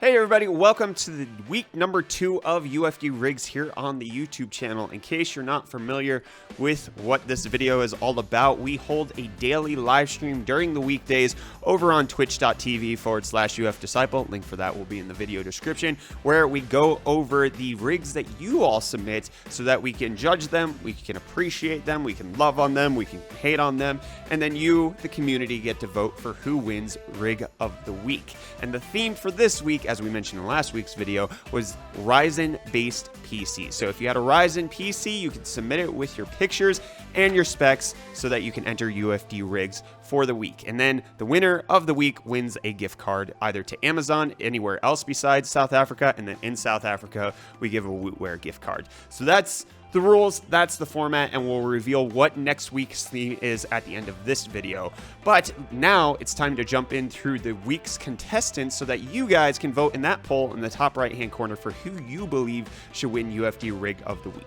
Hey everybody, welcome to the week number 2 of UFD Rigs here on the YouTube channel. In case you're not familiar with what this video is all about, we hold a daily live stream during the weekdays over on twitch.tv/UFDisciple. Link for that will be in the video description, where we go over the rigs that you all submit so that we can judge them, we can appreciate them, we can love on them, we can hate on them, and then you, the community, get to vote for who wins Rig of the Week. And the theme for this week, as we mentioned in last week's video, was Ryzen-based PC. So if you had a Ryzen PC, you can submit it with your pictures and your specs so that you can enter UFD rigs for the week. And then the winner of the week wins a gift card either to Amazon, anywhere else besides South Africa, and then in South Africa, we give a Wootware gift card. So that's the rules, that's the format, and we'll reveal what next week's theme is at the end of this video. But now it's time to jump in through the week's contestants so that you guys can vote in that poll in the top right-hand corner for who you believe should win UFD Rig of the Week.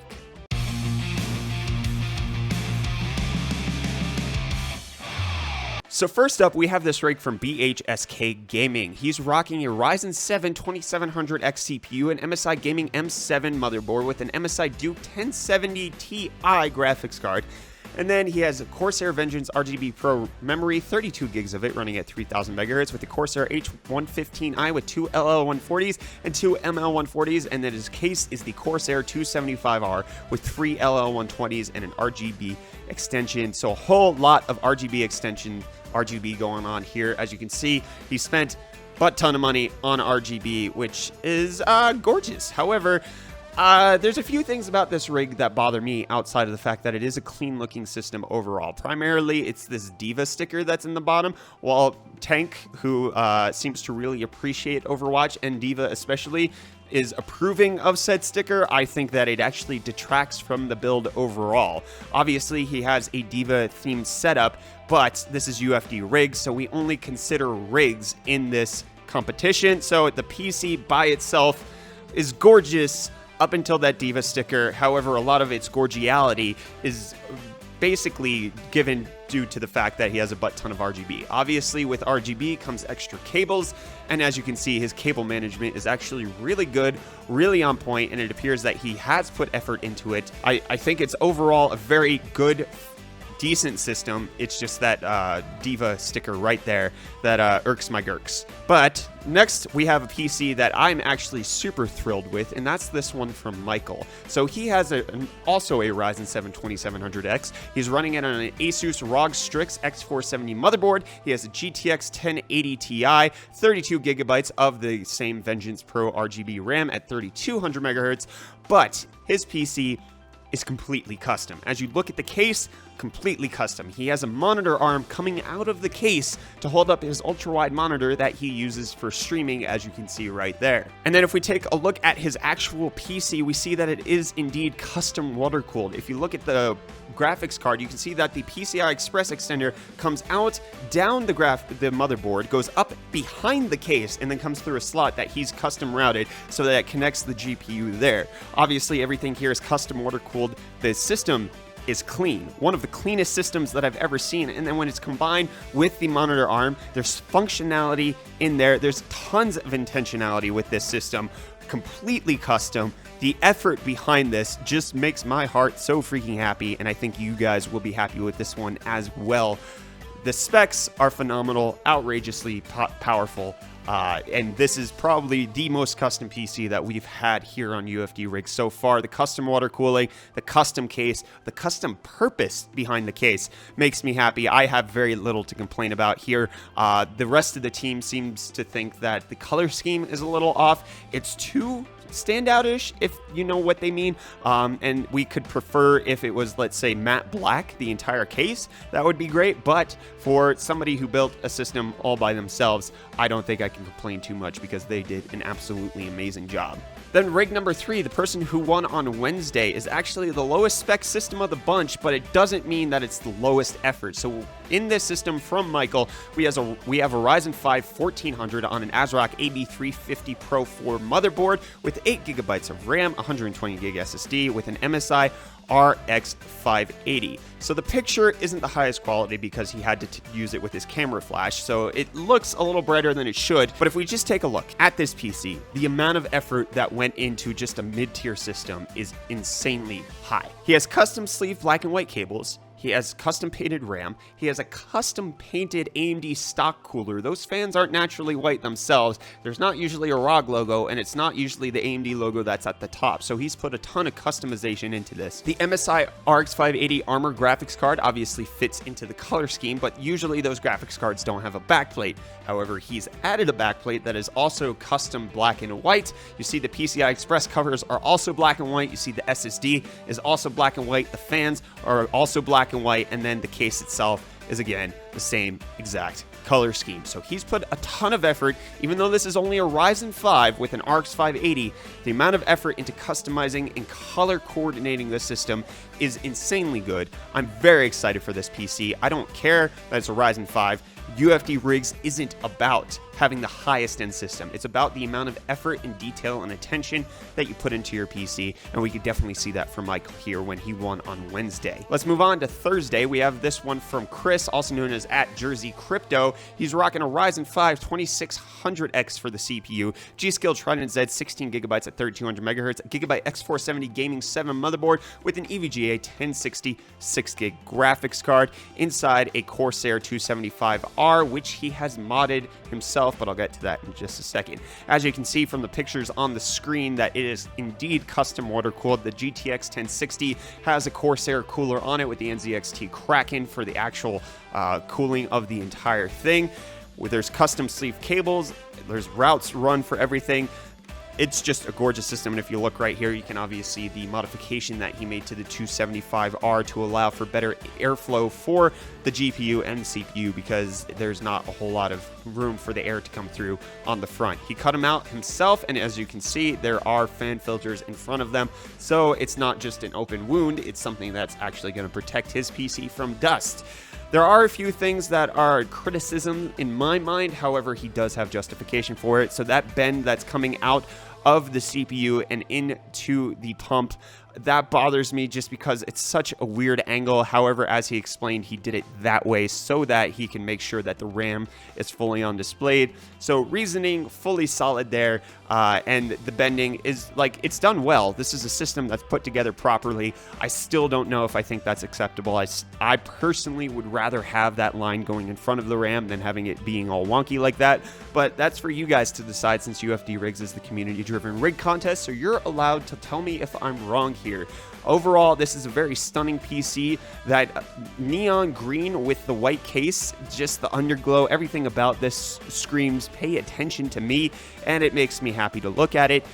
So first up, we have this rig from BHSK Gaming. He's rocking a Ryzen 7 2700X CPU, an MSI Gaming M7 motherboard with an MSI Duke 1070 Ti graphics card. And then he has a Corsair Vengeance RGB Pro memory, 32 gigs of it, running at 3000 megahertz with the Corsair H115i with 2 LL140s and 2 ML140s. And then his case is the Corsair 275R with 3 LL120s and an RGB extension. So a whole lot of RGB going on here. As you can see, he spent a butt ton of money on RGB, which is gorgeous. However, there's a few things about this rig that bother me outside of the fact that it is a clean looking system overall. Primarily, it's this Diva sticker that's in the bottom. While Tank, who seems to really appreciate Overwatch, and Diva especially, is approving of said sticker, I think that it actually detracts from the build overall. Obviously, he has a Diva themed setup, but this is UFD rigs, so we only consider rigs in this competition. So the PC by itself is gorgeous up until that Diva sticker. However, a lot of its gorgiality is basically given due to the fact that he has a butt ton of RGB. Obviously, with RGB comes extra cables, and as you can see, his cable management is actually really good, really on point, and it appears that he has put effort into it. I think it's overall a very good, decent system. It's just that Diva sticker right there that irks my gurks. But next, we have a PC that I'm actually super thrilled with, and that's this one from Michael. So he has also a Ryzen 7 2700X. He's running it on an Asus ROG Strix X470 motherboard. He has a GTX 1080 Ti, 32 gigabytes of the same Vengeance Pro RGB RAM at 3200 megahertz, but his PC is completely custom. As you look at the case, completely custom. He has a monitor arm coming out of the case to hold up his ultra-wide monitor that he uses for streaming, as you can see right there. And then if we take a look at his actual PC, we see that it is indeed custom water-cooled. If you look at the graphics card, you can see that the PCI Express extender comes out down the motherboard, goes up behind the case, and then comes through a slot that he's custom routed so that it connects the GPU there. Obviously, everything here is custom water-cooled. The system is clean, one of the cleanest systems that I've ever seen. And then when it's combined with the monitor arm, there's functionality in there. There's tons of intentionality with this system, completely custom. The effort behind this just makes my heart so freaking happy, and I think you guys will be happy with this one as well. The specs are phenomenal, outrageously powerful. And this is probably the most custom PC that we've had here on UFD Rigs so far. The custom water cooling, the custom case, the custom purpose behind the case makes me happy. I have very little to complain about here. The rest of the team seems to think that the color scheme is a little off. It's too standout-ish, if you know what they mean, and we could prefer if it was, let's say, matte black the entire case. That would be great, but for somebody who built a system all by themselves, I don't think I can complain too much because they did an absolutely amazing job. Then rig number 3, the person who won on Wednesday, is actually the lowest spec system of the bunch, but it doesn't mean that it's the lowest effort. So in this system from Michael, we have a Ryzen 5 1400 on an ASRock AB350 Pro 4 motherboard with 8 gigabytes of RAM, 120 gig SSD with an MSI RX 580. So the picture isn't the highest quality because he had to use it with his camera flash, so it looks a little brighter than it should. But if we just take a look at this PC, the amount of effort that went into just a mid-tier system is insanely high. He has custom sleeve black and white cables. He has custom painted RAM. He has a custom painted AMD stock cooler. Those fans aren't naturally white themselves. There's not usually a ROG logo, and it's not usually the AMD logo that's at the top. So he's put a ton of customization into this. The MSI RX 580 Armor graphics card obviously fits into the color scheme, but usually those graphics cards don't have a backplate. However, he's added a backplate that is also custom black and white. You see the PCI Express covers are also black and white. You see the SSD is also black and white. The fans are also black and white, and then the case itself is again the same exact color scheme. So he's put a ton of effort, even though this is only a Ryzen 5 with an RX 580, the amount of effort into customizing and color coordinating the system is insanely good. I'm very excited for this PC. I don't care that it's a Ryzen 5. UFD Rigs isn't about having the highest end system. It's about the amount of effort and detail and attention that you put into your PC, and we could definitely see that from Michael here when he won on Wednesday. Let's move on to Thursday. We have this one from Chris, also known as @JerseyCrypto. He's rocking a Ryzen 5 2600X for the CPU, G-Skill Trident Z 16 gigabytes at 3200 megahertz, a Gigabyte X470 Gaming 7 motherboard with an EVGA 1060 6GB graphics card, inside a Corsair 275R, which he has modded himself, but I'll get to that in just a second. As you can see from the pictures on the screen, that it is indeed custom water cooled. The GTX 1060 has a Corsair cooler on it with the NZXT Kraken for the actual cooling of the entire thing. There's custom sleeve cables, there's routes run for everything. It's just a gorgeous system, and if you look right here, you can obviously see the modification that he made to the 275R to allow for better airflow for the GPU and CPU, because there's not a whole lot of room for the air to come through on the front. He cut them out himself, and as you can see, there are fan filters in front of them, so it's not just an open wound, it's something that's actually going to protect his PC from dust. There are a few things that are criticism in my mind, however, he does have justification for it. So that bend that's coming out of the CPU and into the pump, that bothers me just because it's such a weird angle. However, as he explained, he did it that way so that he can make sure that the RAM is fully on display. So reasoning fully solid there, and the bending is like, it's done well. This is a system that's put together properly. I still don't know if I think that's acceptable. I personally would rather have that line going in front of the RAM than having it being all wonky like that, but that's for you guys to decide, since UFD Rigs is the community-driven rig contest, so you're allowed to tell me if I'm wrong here. Overall, this is a very stunning PC. That neon green with the white case, just the underglow, everything about this screams pay attention to me, and it makes me happy to look at it,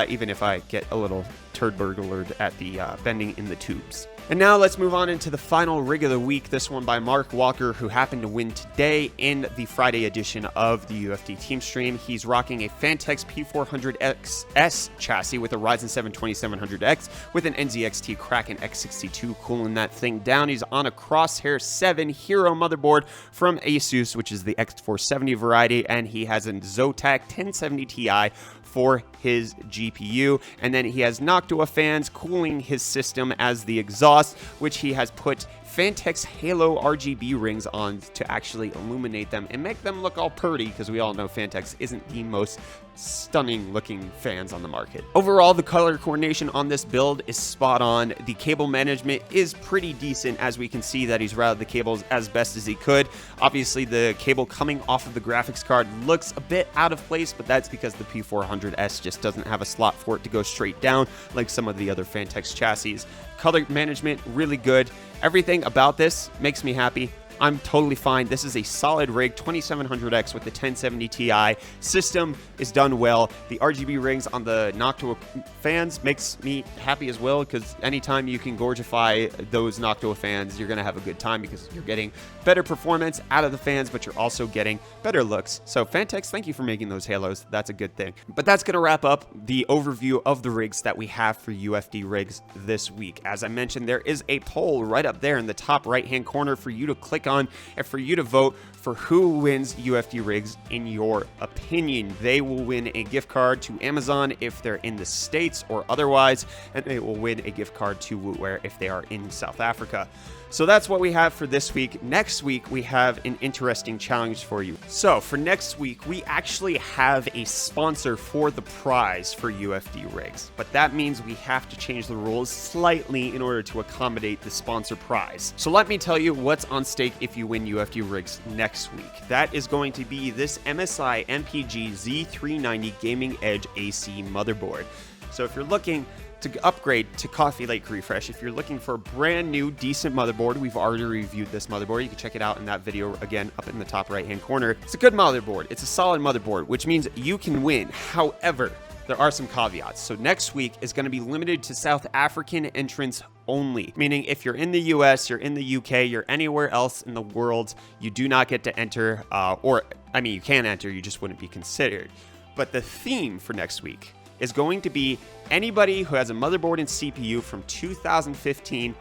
even if I get a little turd burglared at the bending in the tubes. And now let's move on into the final rig of the week, this one by Mark Walker, who happened to win today in the Friday edition of the UFD Team Stream. He's rocking a Fantex P400XS chassis with a Ryzen 7 2700X with an NZXT Kraken X62 cooling that thing down. He's on a Crosshair 7 Hero motherboard from Asus, which is the X470 variety, and he has a Zotac 1070 Ti for his GPU, and then he has Noctua fans cooling his system as the exhaust, which he has put Fantex Halo RGB rings on to actually illuminate them and make them look all pretty, because we all know Fantex isn't the most stunning looking fans on the market. Overall, the color coordination on this build is spot on. The cable management is pretty decent, as we can see that he's routed the cables as best as he could. Obviously, the cable coming off of the graphics card looks a bit out of place, but that's because the P400S just doesn't have a slot for it to go straight down like some of the other Fantex chassis. Color management, really good. Everything about this makes me happy. I'm totally fine. This is a solid rig, 2700X with the 1070 Ti. System is done well. The RGB rings on the Noctua fans makes me happy as well, because anytime you can gorgify those Noctua fans, you're going to have a good time, because you're getting better performance out of the fans, but you're also getting better looks. So Fantex, thank you for making those halos. That's a good thing. But that's going to wrap up the overview of the rigs that we have for UFD Rigs this week. As I mentioned, there is a poll right up there in the top right-hand corner for you to click click on, and for you to vote for who wins UFD rigs in your opinion. They will win a gift card to Amazon if they're in the States or otherwise, and they will win a gift card to Wootware if they are in South Africa. So that's what we have for this week. Next week, we have an interesting challenge for you. So for next week, we actually have a sponsor for the prize for UFD rigs, but that means we have to change the rules slightly in order to accommodate the sponsor prize. So let me tell you what's on stake if you win UFD rigs next week. That is going to be this MSI MPG Z390 Gaming Edge AC motherboard. So if you're looking to upgrade to Coffee Lake Refresh, if you're looking for a brand new decent motherboard, we've already reviewed this motherboard. You can check it out in that video again up in the top right hand corner. It's a good motherboard. It's a solid motherboard, which means you can win. However, there are some caveats. So next week is going to be limited to South African entrants only, meaning if you're in the US, you're in the UK, you're anywhere else in the world, you do not get to enter, you can enter, you just wouldn't be considered. But the theme for next week is going to be anybody who has a motherboard and CPU from 2015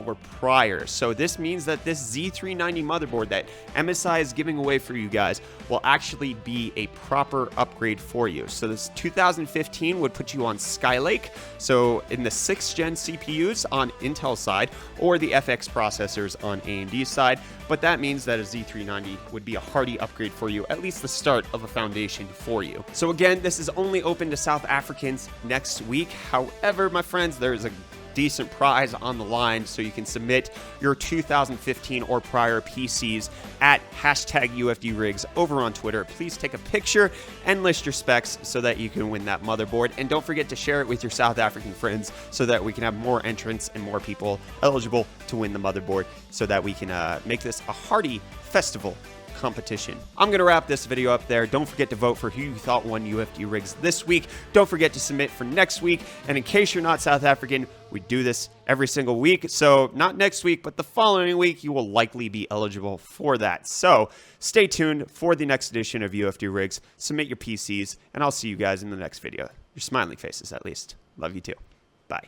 or prior. So this means that this Z390 motherboard that MSI is giving away for you guys will actually be a proper upgrade for you. So this 2015 would put you on Skylake, so in the 6th gen CPUs on Intel side, or the FX processors on AMD side, but that means that a Z390 would be a hearty upgrade for you, at least the start of a foundation for you. So again, this is only open to South Africans next week. However, my friends, there's a decent prize on the line, so you can submit your 2015 or prior PCs at #UFDRigs over on Twitter. Please take a picture and list your specs so that you can win that motherboard, and don't forget to share it with your South African friends so that we can have more entrants and more people eligible to win the motherboard, so that we can make this a hearty festival competition. I'm going to wrap this video up there. Don't forget to vote for who you thought won UFD rigs this week. Don't forget to submit for next week. And in case you're not South African, we do this every single week. So not next week, but the following week, you will likely be eligible for that. So stay tuned for the next edition of UFD rigs. Submit your PCs, and I'll see you guys in the next video. Your smiling faces, at least. Love you too. Bye.